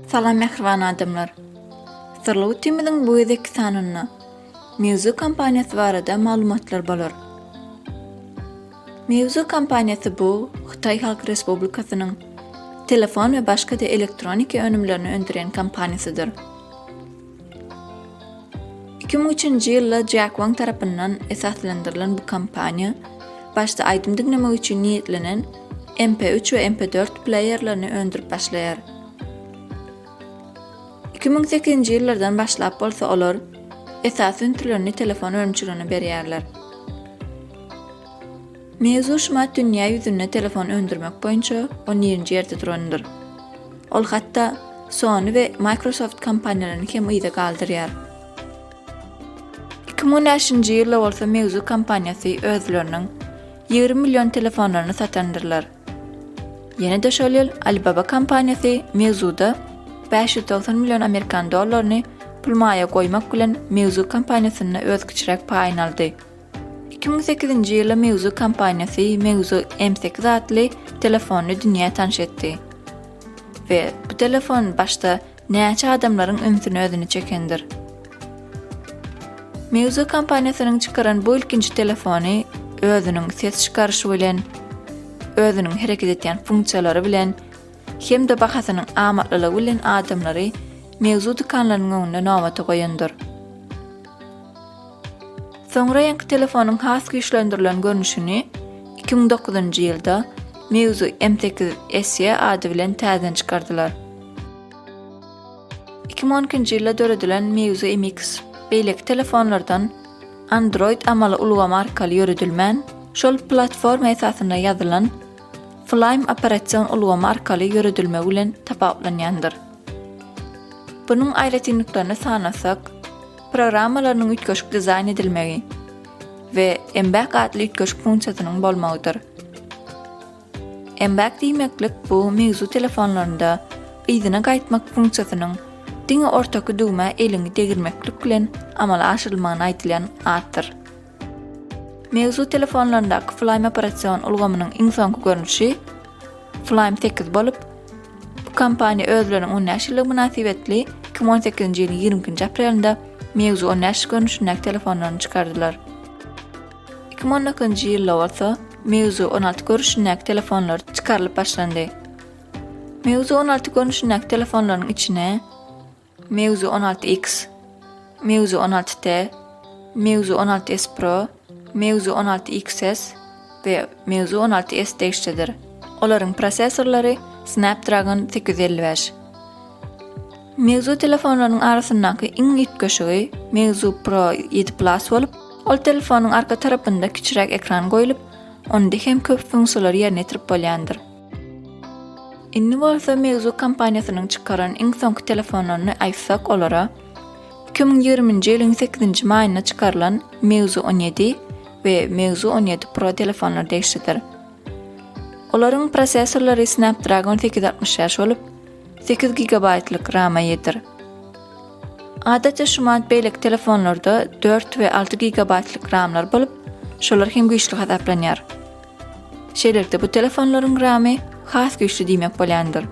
Salam mehriban adamlar. Sırlı timidin bu edeki sanına Meizu kompaniyasy barada maglumatlar bolar. Meizu kompaniyasy bu Xitay Halk Respublikasynyň telefon we başga da elektronik önümlerini öndüren kompaniýasydyr. 2003-nji ýylda Jack Wang tarapyndan esaslandyrılan bu kompaniýa başda aýdymdyk näme üçin niýetlenen MP3 we MP4 playerlerini öndürip başlaýar. 2008-nji ýyllardan başlap bolsa olar esasyn türlerini telefon örümçilerine berýärler. Meizu şumat dünýä ýüzünde telefon öndürmek boýunça 10-nji ýerde durandyr. Ol hatda Sony we Microsoft kompaniýalaryny hem ýyda galdyrýar. 2010-nji ýylda bolsa Meizu kompaniýasy özleriniň 20 million telefonlaryny satandyrlar. Ýene-de şol ýyl Alibaba kompaniýasy Meizuda 590 million Amerikan dollaryny pulmaýa goýmak bilen Meizu kompaniýasyna öz kiçirek paýyn aldy. 2008-nji ýylda Meizu kompaniýasy Meizu M8 adly telefony dünýäge tanış etdi. We bu telefon başda näçe adamlaryň ünsüni özüne çekendir. Meizu kompaniýasynyň çykaran bu ilkinji telefony özüniň ses çykarşy bilen, özüniň hereket etýän funksiýalary bilen hem de bahasynyň amatlylygy bilen adamlary Meizu dükanlarynyň önüne nawata goýandyr. Soňra ýanky telefonyň has güýçlendirilen görnüşini 2009-njy ýylda Meizu M8 SE ady bilen täzen çykardylar. 2012-nji ýylda döredilen Meizu MX beýleki telefonlardan Android amaly ulgama arkaly ýöredilmän, şol platforma esasynda ýazylan Flame operasiýon ulgama arkaly ýöredilme bilen tapawlanýandyr. Bunyň aýratynlyklaryny sanasak, programmalarynyň ütköşük dizayn edilmegi we embek adly ütköşük funksiýasynyň bolmagydyr. Embek diýmeklik bu Meizu telefonlarynda ýzyna gaýtmak funksiýasynyň diňe ortaky dugma eliňi degirmeklik bilen amala aşyrylmagyny aýdylýan addyr. Meizu telefonlaryndaky Flame operasiýon ulgamynyň iň soňky görnüşi Flame 8 bolup, bu kompaniýa özleriniň 10 ýaşylygy münasibetli 2018-nji ýylyň 20-nji aprelinde Meizu 10 ýaş görnüşindäki telefonlaryny çykardylar. 2012-nji ýylda bolsa Meizu 16 görnüşindäki telefonlar çykarylyp başlandy. Meizu 16 görnüşindäki telefonlaryň içine Meizu 16X, Meizu 16T, Meizu 16S Pro, Meizu 16XS we Meizu 16S degişdir. Olaryň prosesorlary Snapdragon 855. Meizu telefonlarynyň arasyndaky iň ýetkeşigi Meizu Pro 7 Plus bolup, ol telefonyň arka tarapynda kiçirek ekran goýulyp, onda hem köp funksiýalar ýerine ýetirip bolýandyr. Inni bolsa Meizu kompaniýasynyň çykaran iň soňky telefonlaryny aýtsak olara 2020-nji ýylyň 8-nji maýynda çykarylan Meizu 17 we Meizu 17 Pro telefonlar degişdir. Olaryň prosesorlary Snapdragon 865 bolup, 8 GB-lyk RAM ýetir. Adatda şumat beýleki telefonlarda 4 we 6 GB-lyk RAMlar bolup, şolar hem güýçli hasaplanýar. Şeýlerde bu telefonlaryň RAMy has güýçli diýmek bolýandyr.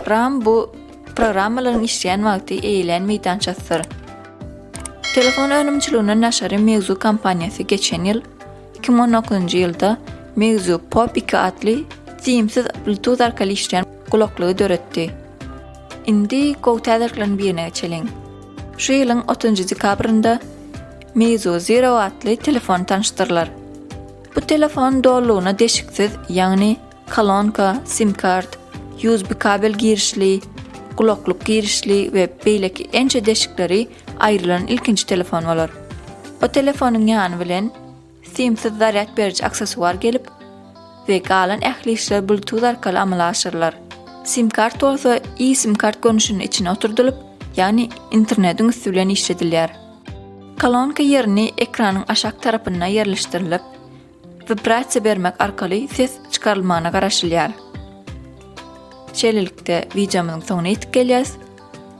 RAM bu programmalaryň işleýän wagty eýilen meýdançasydyr. Telefon önümçiligine näşary Meizu kompaniýasy geçen ýyl 2019-njy ýylda Meizu Pop 2 adly simsiz Bluetooth arkaly işleýän kulaklygy döretdi. Indi gowtäderlerin birine geçelim. Şu ýylyň 30-njy dekabrynda Meizu Zero adly telefon tanıştyrlar. Bu telefon dolluğuna deşiksiz, ýagny kolonka, sim kart, USB kabel girişli, kulaklyk girişli we beýleki ençe deşikleri aýrylan ilkinji telefon bolar. O telefonyň ýany bilen simsiz zaryat berici aksesuar gelip we galan ähli işler Bluetooth arkaly amala aşyrlar. Sim kart bolsa sim kart görnüşiniň içine oturdulyp, ýani internetiň üstü bilen işledilýär. Kolonka ýerini ekranyň aşak tarapyna ýerleşdirilip, vibrasiýa bermek arkaly ses çykarylmagyna garaşylýar. Şeýlelikde videomyzyň soňuna ýetip gelýäs.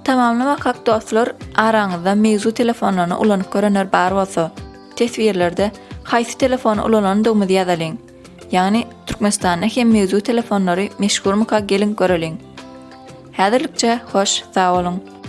Tamamlamak hak dostlar, araňyzda Meizu telefonlaryny ulanyp görenler bar bolsa, tesbirlerde haýsy telefony ulanandy umydy ýazalyň. Yani Türkmenistanda hem Meizu telefonlary meşgurmyka gelin göreliň. Häzirlikçe hoş, sag bolun.